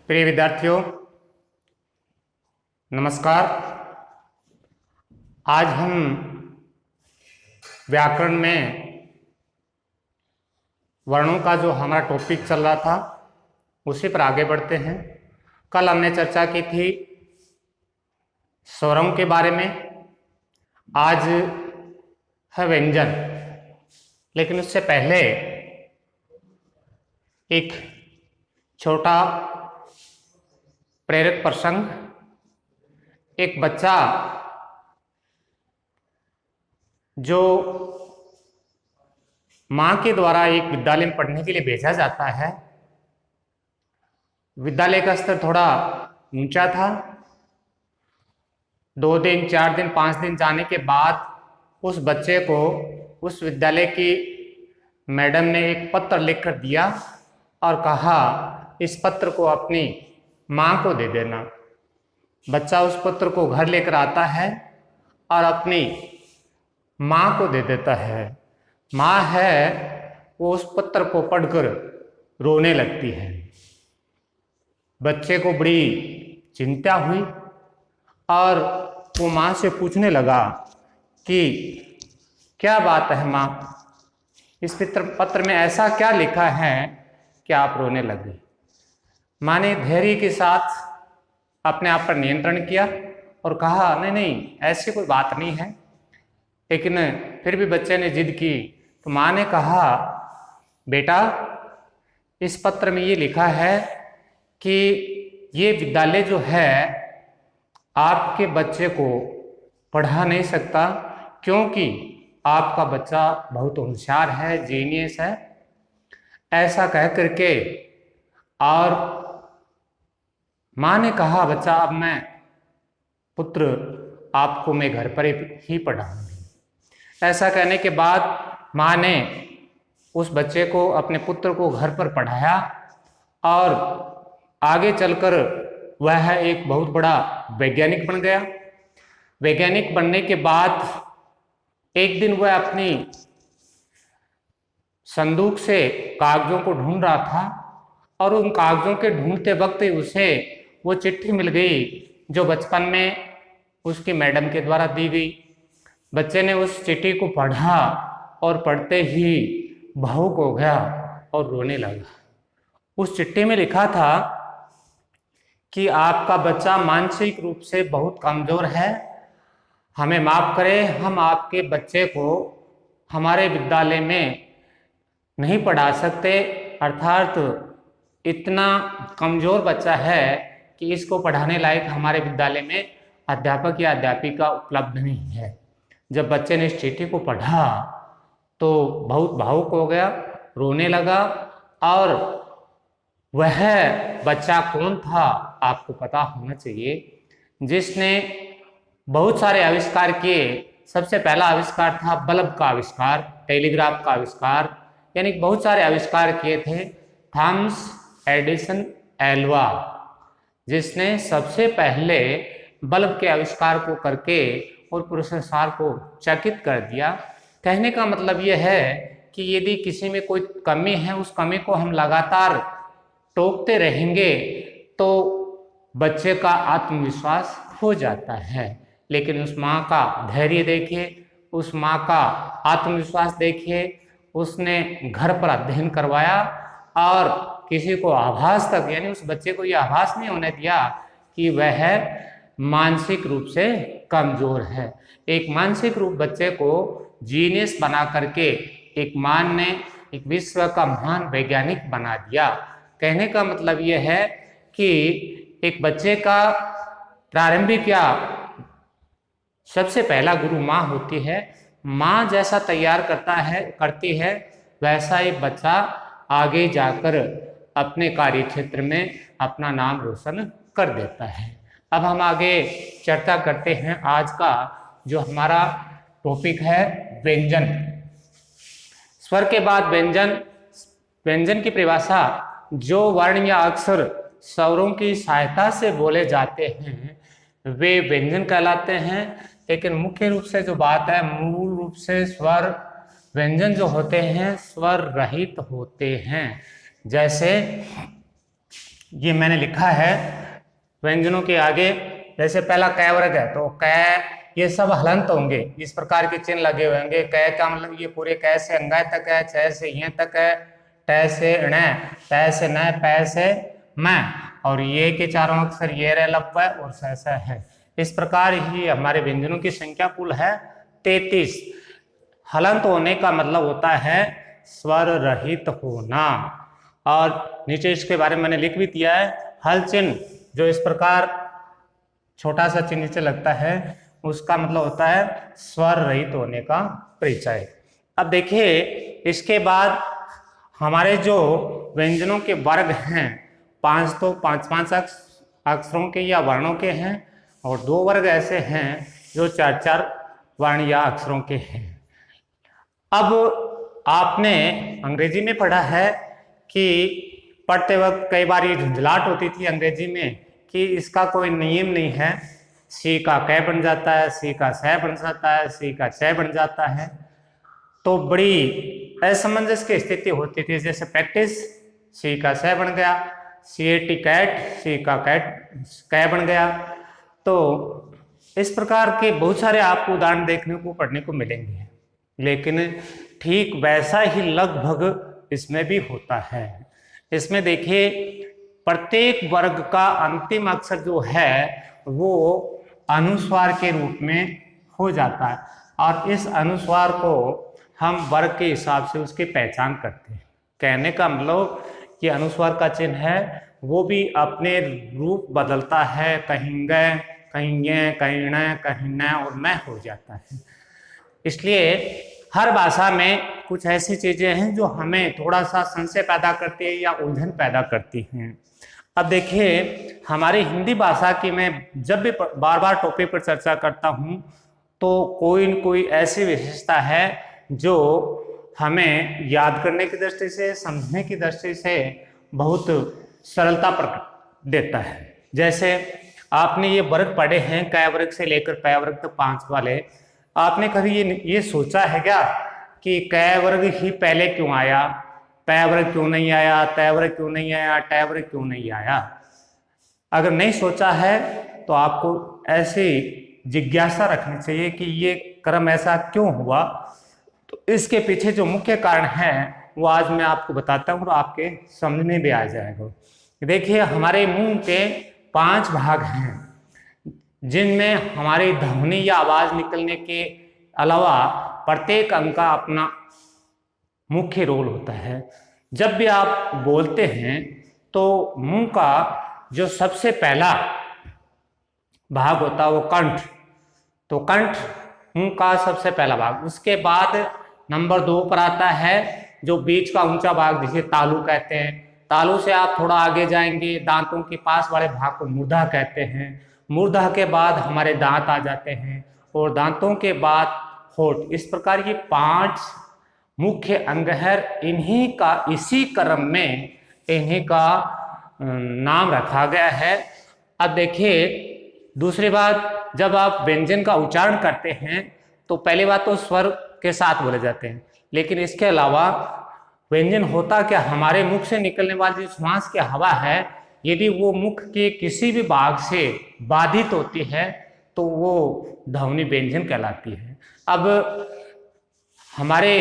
प्रिय विद्यार्थियों, नमस्कार। आज हम व्याकरण में वर्णों का जो हमारा टॉपिक चल रहा था उसी पर आगे बढ़ते हैं। कल हमने चर्चा की थी स्वरों के बारे में, आज है व्यंजन। लेकिन उससे पहले एक छोटा प्रेरक प्रसंग। एक बच्चा जो मां के द्वारा एक विद्यालय में पढ़ने के लिए भेजा जाता है, विद्यालय का स्तर थोड़ा ऊंचा था। 2 दिन 4 दिन 5 दिन जाने के बाद उस बच्चे को उस विद्यालय की मैडम ने एक पत्र लिखकर दिया और कहा इस पत्र को अपनी मां को दे देना। बच्चा उस पत्र को घर लेकर आता है और अपनी मां को दे देता है। मां है वो उस पत्र को पढ़कर रोने लगती है। बच्चे को बड़ी चिंता हुई और वो मां से पूछने लगा कि क्या बात है मां, इस पत्र में ऐसा क्या लिखा है कि आप रोने लगे। मां ने धैर्य के साथ अपने आप पर नियंत्रण किया और कहा नहीं नहीं, ऐसी कोई बात नहीं है। लेकिन फिर भी बच्चे ने जिद की तो मां ने कहा बेटा, इस पत्र में ये लिखा है कि ये विद्यालय जो है आपके बच्चे को पढ़ा नहीं सकता, क्योंकि आपका बच्चा बहुत होशियार है, जीनियस है। ऐसा कह करके और मां ने कहा बच्चा, अब मैं पुत्र आपको मैं घर पर ही पढ़ाऊंगी। ऐसा कहने के बाद मां ने उस बच्चे को, अपने पुत्र को घर पर पढ़ाया और आगे चलकर वह एक बहुत बड़ा वैज्ञानिक बन गया। वैज्ञानिक बनने के बाद एक दिन वह अपनी संदूक से कागजों को ढूंढ रहा था और उन कागजों के ढूंढते वक्त उसे वो चिट्ठी मिल गई जो बचपन में उसकी मैडम के द्वारा दी गई। बच्चे ने उस चिट्ठी को पढ़ा और पढ़ते ही भावुक हो गया और रोने लगा। उस चिट्ठी में लिखा था कि आपका बच्चा मानसिक रूप से बहुत कमजोर है, हमें माफ करें, हम आपके बच्चे को हमारे विद्यालय में नहीं पढ़ा सकते। अर्थात इतना कमजोर बच्चा है कि इसको पढ़ाने लायक हमारे विद्यालय में अध्यापक या अध्यापिका उपलब्ध नहीं है। जब बच्चे ने इस चिट्ठी को पढ़ा तो बहुत भावुक हो गया, रोने लगा। और वह बच्चा कौन था आपको पता होना चाहिए, जिसने बहुत सारे आविष्कार किए। सबसे पहला आविष्कार था बल्ब का आविष्कार, टेलीग्राफ का आविष्कार, यानी बहुत सारे आविष्कार किए थे। थॉमस एडिसन एल्वा, जिसने सबसे पहले बल्ब के आविष्कार को करके और पूरे संसार को चकित कर दिया। कहने का मतलब यह है कि यदि किसी में कोई कमी है, उस कमी को हम लगातार टोकते रहेंगे तो बच्चे का आत्मविश्वास खो जाता है। लेकिन उस माँ का धैर्य देखिए, उस माँ का आत्मविश्वास देखिए। उसने घर पर अध्ययन करवाया और किसी को आभास तक, यानी उस बच्चे को यह आभास नहीं होने दिया कि वह मानसिक रूप से कमजोर है। एक मानसिक रूप बच्चे को जीनियस बना करके एक मां ने एक विश्व का महान वैज्ञानिक बना दिया। कहने का मतलब यह है कि एक बच्चे का प्रारंभिक या सबसे पहला गुरु माँ होती है। माँ जैसा तैयार करती है वैसा ही बच्चा आगे जाकर अपने कार्य क्षेत्र में अपना नाम रोशन कर देता है। अब हम आगे चर्चा करते हैं। आज का जो हमारा टॉपिक है व्यंजन। स्वर के बाद व्यंजन। व्यंजन की परिभाषा, जो वर्ण या अक्षर स्वरों की सहायता से बोले जाते हैं वे व्यंजन कहलाते हैं। लेकिन मुख्य रूप से जो बात है, मूल रूप से स्वर व्यंजन जो होते हैं स्वर रहित होते हैं। जैसे ये मैंने लिखा है व्यंजनों के आगे। जैसे पहला कै वर्ग है तो कै, ये सब हलंत होंगे, इस प्रकार के चिन्ह लगे हुए होंगे। कै का मतलब ये पूरे कै से अंगाय तक है, छ से य तक है, ट से ण, ट से न, पै से मैं, और ये के चारों अक्षर ये रे लप और स है। इस प्रकार ही हमारे व्यंजनों की संख्या कुल है 33। हलंत होने का मतलब होता है स्वर रहित होना। और नीचे इसके बारे में मैंने लिख भी दिया है, हल चिन्ह जो इस प्रकार छोटा सा चिन्ह नीचे लगता है उसका मतलब होता है स्वर रहित होने का परिचय। अब देखिए इसके बाद हमारे जो व्यंजनों के वर्ग हैं, 5 तो 5 अक्षरों के या वर्णों के हैं, और 2 वर्ग ऐसे हैं जो 4 वर्ण या अक्षरों के हैं। अब आपने अंग्रेजी में पढ़ा है कि पढ़ते वक्त कई बार ये झुंझलाहट होती थी अंग्रेजी में कि इसका कोई नियम नहीं है, सी का कै बन जाता है, सी का सह बन जाता है, सी का च बन जाता है। तो बड़ी असमंजस की स्थिति होती थी। जैसे प्रैक्टिस, सी का सह बन गया, CAT कैट, सी का कैट कै बन गया। तो इस प्रकार के बहुत सारे आपको उदाहरण देखने को पढ़ने को मिलेंगे, लेकिन ठीक वैसा ही लगभग इसमें भी होता है। इसमें देखिए प्रत्येक वर्ग का अंतिम अक्षर जो है वो अनुस्वार के रूप में हो जाता है, और इस अनुस्वार को हम वर्ग के हिसाब से उसकी पहचान करते हैं। कहने का मतलब कि अनुस्वार का चिन्ह है वो भी अपने रूप बदलता है, कहीं ग, कहीं य, कहीं ण, कहीं न और मैं हो जाता है। इसलिए हर भाषा में कुछ ऐसी चीजें हैं जो हमें थोड़ा सा संशय पैदा करती है या उलझन पैदा करती हैं। अब देखिए हमारी हिंदी भाषा की मैं जब भी बार बार टॉपिक पर चर्चा करता हूँ तो कोई न कोई ऐसी विशेषता है जो हमें याद करने की दृष्टि से, समझने की दृष्टि से बहुत सरलता प्रकट देता है। जैसे आपने ये वर्ग पढ़े हैं कै वर्ग से लेकर पै वर्ग तक 5 वाले, आपने कभी ये सोचा है क्या कि कै वर्ग ही पहले क्यों आया, पै वर्ग क्यों नहीं आया, तै वर्ग क्यों नहीं आया, टै वर्ग क्यों नहीं आया? अगर नहीं सोचा है तो आपको ऐसी जिज्ञासा रखनी चाहिए कि ये क्रम ऐसा क्यों हुआ। तो इसके पीछे जो मुख्य कारण है वो आज मैं आपको बताता हूँ और आपके समझ में भी आ जाएगा। देखिए हमारे मुंह के 5 भाग हैं जिनमें हमारी ध्वनि या आवाज निकलने के अलावा प्रत्येक अंग का अपना मुख्य रोल होता है। जब भी आप बोलते हैं तो मुंह का जो सबसे पहला भाग होता है वो कंठ, तो कंठ मुंह का सबसे पहला भाग। उसके बाद नंबर 2 पर आता है जो बीच का ऊंचा भाग जिसे तालू कहते हैं। तालू से आप थोड़ा आगे जाएंगे, दांतों के पास वाले भाग को मूर्धा कहते हैं। मूर्धा के बाद हमारे दांत आ जाते हैं और दांतों के बाद होठ। इस प्रकार ये 5 मुख्य अंग है। इन्हीं का इसी क्रम में इन्हीं का नाम रखा गया है। अब देखिए दूसरी बात, जब आप व्यंजन का उच्चारण करते हैं तो पहली बात तो स्वर के साथ बोले जाते हैं, लेकिन इसके अलावा व्यंजन होता क्या, हमारे मुख से निकलने वाली जो श्वास की हवा है यदि वो मुख के किसी भी भाग से बाधित होती है तो वो ध्वनि व्यंजन कहलाती है। अब हमारे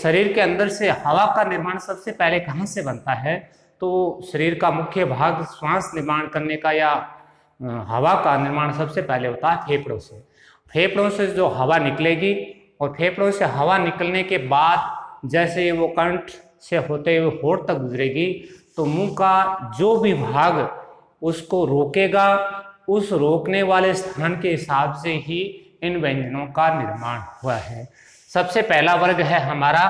शरीर के अंदर से हवा का निर्माण सबसे पहले कहाँ से बनता है, तो शरीर का मुख्य भाग श्वास निर्माण करने का या हवा का निर्माण सबसे पहले होता है फेफड़ों से। फेफड़ों से जो हवा निकलेगी और फेफड़ों से हवा निकलने के बाद जैसे वो कंठ से होते हुए होठ तक गुजरेगी तो मुंह का जो भी भाग उसको रोकेगा, उस रोकने वाले स्थान के हिसाब से ही इन व्यंजनों का निर्माण हुआ है। सबसे पहला वर्ग है हमारा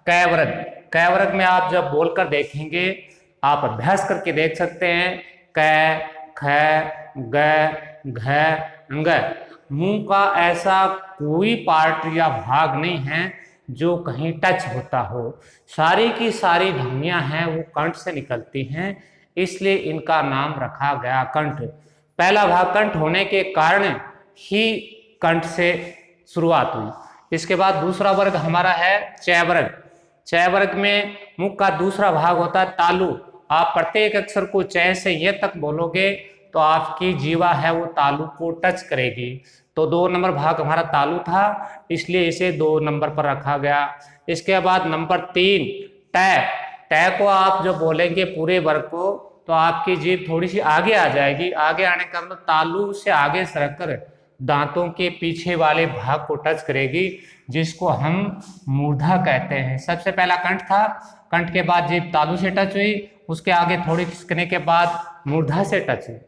कै वर्ग। कै वर्ग में आप जब बोलकर देखेंगे, आप अभ्यास करके देख सकते हैं, कै, ख, ग, घ, ङ। मुंह का ऐसा कोई पार्ट या भाग नहीं है जो कहीं टच होता हो। सारी की सारी ध्वनियां हैं वो कंठ से निकलती हैं, इसलिए इनका नाम रखा गया कंठ। पहला भाग कंठ होने के कारण ही कंठ से शुरुआत हुई। इसके बाद दूसरा वर्ग हमारा है चै वर्ग। चै वर्ग में मुख का दूसरा भाग होता है तालु, आप प्रत्येक अक्षर को च से य तक बोलोगे तो आपकी जीवा है वो तालु को टच करेगी। तो 2 नंबर भाग हमारा तालु था, इसलिए इसे 2 नंबर पर रखा गया। इसके बाद नंबर 3 टै। टै को आप जो बोलेंगे पूरे वर्ग को तो आपकी जीभ थोड़ी सी आगे आ जाएगी। आगे आने का मतलब तालु से आगे सरककर दांतों के पीछे वाले भाग को टच करेगी, जिसको हम मूर्धा कहते हैं। सबसे पहला कंठ था, कंठ के बाद जीभ तालु से टच हुई, उसके आगे थोड़ी खिसकने के बाद मूर्धा से टच हुई।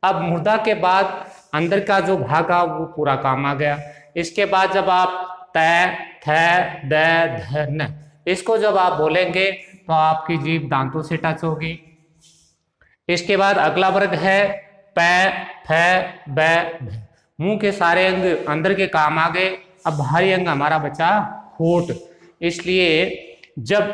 अब मूर्धा के बाद अंदर का जो भाग आ वो पूरा काम आ गया। इसके बाद जब आप तै, थ, द, ध, न इसको जब आप बोलेंगे तो आपकी जीभ दांतों से टच होगी। इसके बाद अगला वर्ग है पै, फ, ब, भ। मुंह के सारे अंग अंदर के काम आ गए। अब बाहरी अंग हमारा बचा होठ। इसलिए जब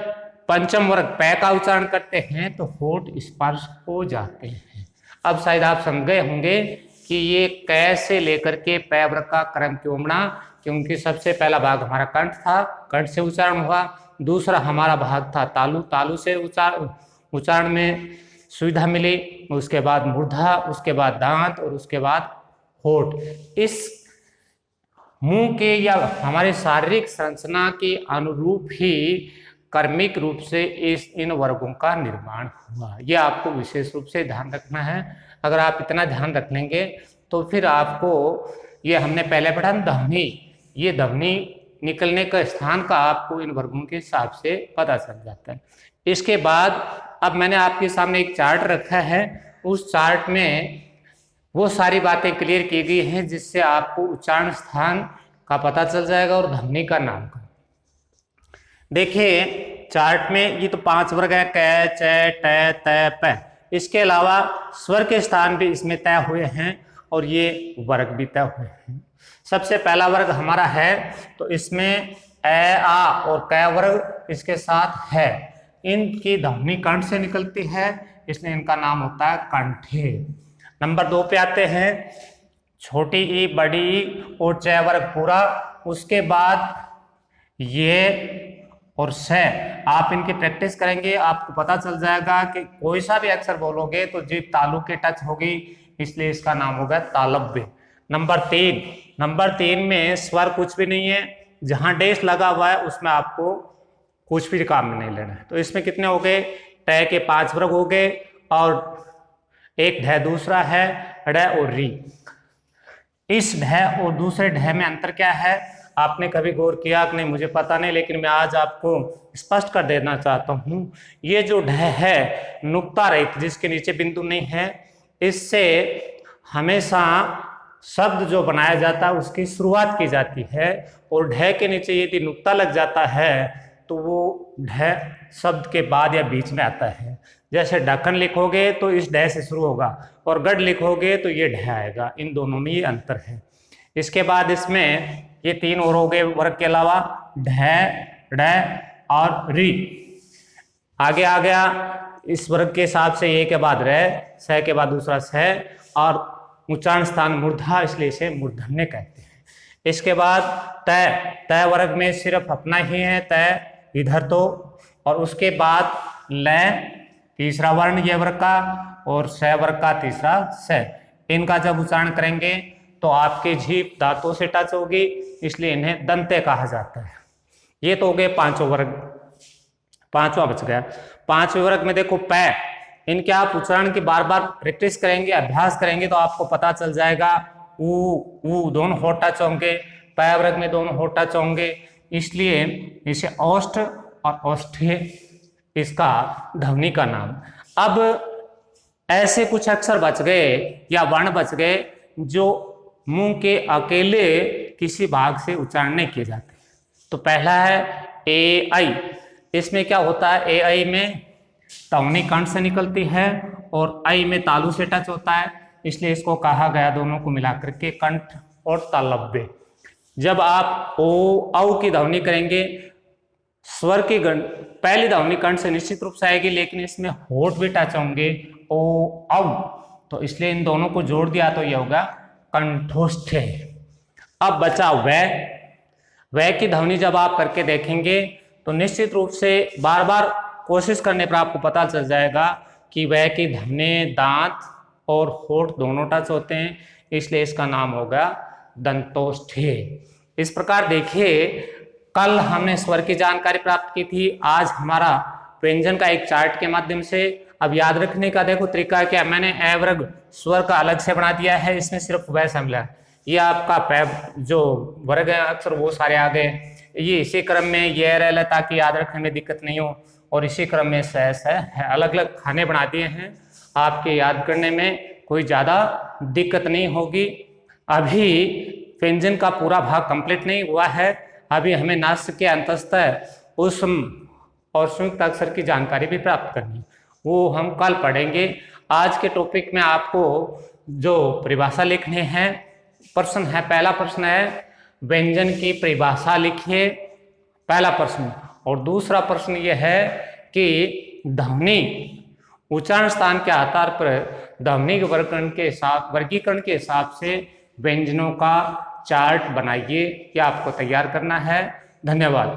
पंचम वर्ग पै का उच्चारण करते हैं तो होठ स्पर्श हो जाते हैं। अब शायद आप समझ गए होंगे कि ये कै से लेकर के पै वर्ग का क्रम क्यों बना, क्योंकि सबसे पहला भाग हमारा कंठ था, कंठ से उच्चारण हुआ। दूसरा हमारा भाग था तालु, तालु से उच्चारण में सुविधा मिली। उसके बाद मूर्धा, उसके बाद दांत और उसके बाद होठ। इस मुंह के या हमारे शारीरिक संरचना के अनुरूप ही कर्मिक रूप से इन वर्गों का निर्माण हुआ। यह आपको विशेष रूप से ध्यान रखना है। अगर आप इतना ध्यान रख लेंगे तो फिर आपको, ये हमने पहले पढ़ा ध्वनि, ये ध्वनि निकलने का स्थान का आपको इन वर्गों के हिसाब से पता चल जाता है। इसके बाद अब मैंने आपके सामने एक चार्ट रखा है, उस चार्ट में वो सारी बातें क्लियर की गई हैं जिससे आपको उच्चारण स्थान का पता चल जाएगा और ध्वनि का नाम का। देखिए चार्ट में ये तो 5 वर्ग है, कै, च, ट, त, प। इसके अलावा स्वर के स्थान भी इसमें तय हुए हैं और ये वर्ग भी तय हुए हैं। सबसे पहला वर्ग हमारा है तो इसमें ए, आ और कै वर्ग इसके साथ है। इनकी ध्वनि कंठ से निकलती है, इसलिए इनका नाम होता है कंठे। नंबर 2 पे आते हैं, छोटी ई, बड़ी ई और च वर्ग पूरा। उसके बाद ये और स। आप इनकी प्रैक्टिस करेंगे आपको पता चल जाएगा कि कोई सा भी अक्षर बोलोगे तो जीभ तालु के टच होगी, इसलिए इसका नाम होगा तालव्य। नंबर 3 में स्वर कुछ भी नहीं है, जहां डैश लगा हुआ है उसमें आपको कुछ भी काम में नहीं लेना है। तो इसमें कितने हो गए, ट के 5 वर्ग हो गए और एक ढ दूसरा है, ड़ और री। इस ढ और दूसरे ढ में अंतर क्या है आपने कभी गौर किया कि नहीं मुझे पता नहीं, लेकिन मैं आज आपको स्पष्ट कर देना चाहता हूं। ये जो ढ है नुक्ता रहित, जिसके नीचे बिंदु नहीं है, इससे हमेशा शब्द जो बनाया जाता है उसकी शुरुआत की जाती है। और ढ के नीचे यदि नुक्ता लग जाता है तो वो ढ शब्द के बाद या बीच में आता है। जैसे ढक्कन लिखोगे तो इस ढ से शुरू होगा और गढ़ लिखोगे तो ये ढ आएगा। इन दोनों में ये अंतर है। इसके बाद इसमें ये 3 और हो गए वर्ग के अलावा, ढ, ड़ और री। आगे आ गया इस वर्ग के हिसाब से ए के बाद र, स के बाद दूसरा स और उच्चारण स्थान मूर्धा, इसलिए इसे मूर्धन्य कहते हैं। इसके बाद तय वर्ग में सिर्फ अपना ही है तय इधर तो, और उसके बाद ल तीसरा वर्ण ये वर्ग का और स वर्ग का तीसरा स। इनका जब उच्चारण करेंगे तो आपकी जीभ दांतों से टच होगी, इसलिए इन्हें दंते कहा जाता है। ये तो हो गए 5 वर्ग, 5वां बच गया। 5वें वर्ग में देखो पै, इनके आप उच्चारण की बार बार प्रैक्टिस करेंगे, अभ्यास करेंगे तो आपको पता चल जाएगा। ऊ दोनों होठ टच होंगे, पै वर्ग में दोनों होठ टच होंगे, इसलिए इसे औष्ठ और औष्ठ्य इसका ध्वनि का नाम। अब ऐसे कुछ अक्षर बच गए या वर्ण बच गए जो मुंह के अकेले किसी भाग से उच्चारण नहीं किए जाते। तो पहला है ए आई। इसमें क्या होता है, ए आई में ध्वनि कंठ से निकलती है और आई में तालु से टच होता है, इसलिए इसको कहा गया दोनों को मिलाकर के कंठ और तालव्य। जब आप ओ औ की ध्वनि करेंगे, स्वर की पहली ध्वनि कंठ से निश्चित रूप से आएगी, लेकिन इसमें होठ भी टच होंगे ओ औ, तो इसलिए इन दोनों को जोड़ दिया तो यह होगा कंठोष्ठ। अब बचा वह की ध्वनि जब आप करके देखेंगे तो निश्चित रूप से बार बार कोशिश करने पर आपको पता चल जाएगा कि वह की धमनी, दांत और होठ दोनों टच होते हैं, इसलिए इसका नाम होगा दंतोष्ठ्य। इस प्रकार देखिए, कल हमने स्वर की जानकारी प्राप्त की थी, आज हमारा व्यंजन का एक चार्ट के माध्यम से। अब याद रखने का देखो तरीका क्या, मैंने ए वर्ग स्वर का अलग से बना दिया है, इसमें सिर्फ वह शामिल है। ये आपका जो वर्ग है अक्सर वो सारे आ गए, ये इसी क्रम में ये रह, ताकि याद रखने में दिक्कत नहीं हो, और इसी क्रम में सहस है, अलग अलग खाने बना दिए हैं, आपके याद करने में कोई ज़्यादा दिक्कत नहीं होगी। अभी व्यंजन का पूरा भाग कंप्लीट नहीं हुआ है, अभी हमें नासिक के अंतस्थ ऊष्म और संयुक्त अक्षर की जानकारी भी प्राप्त करनी, वो हम कल पढ़ेंगे। आज के टॉपिक में आपको जो परिभाषा लिखने हैं, प्रश्न है, पहला प्रश्न है व्यंजन की परिभाषा लिखिए, पहला प्रश्न। और दूसरा प्रश्न यह है कि ध्वनि उच्चारण स्थान के आधार पर ध्वनि वर्गीकरण के हिसाब से व्यंजनों का चार्ट बनाइए, यह आपको तैयार करना है। धन्यवाद।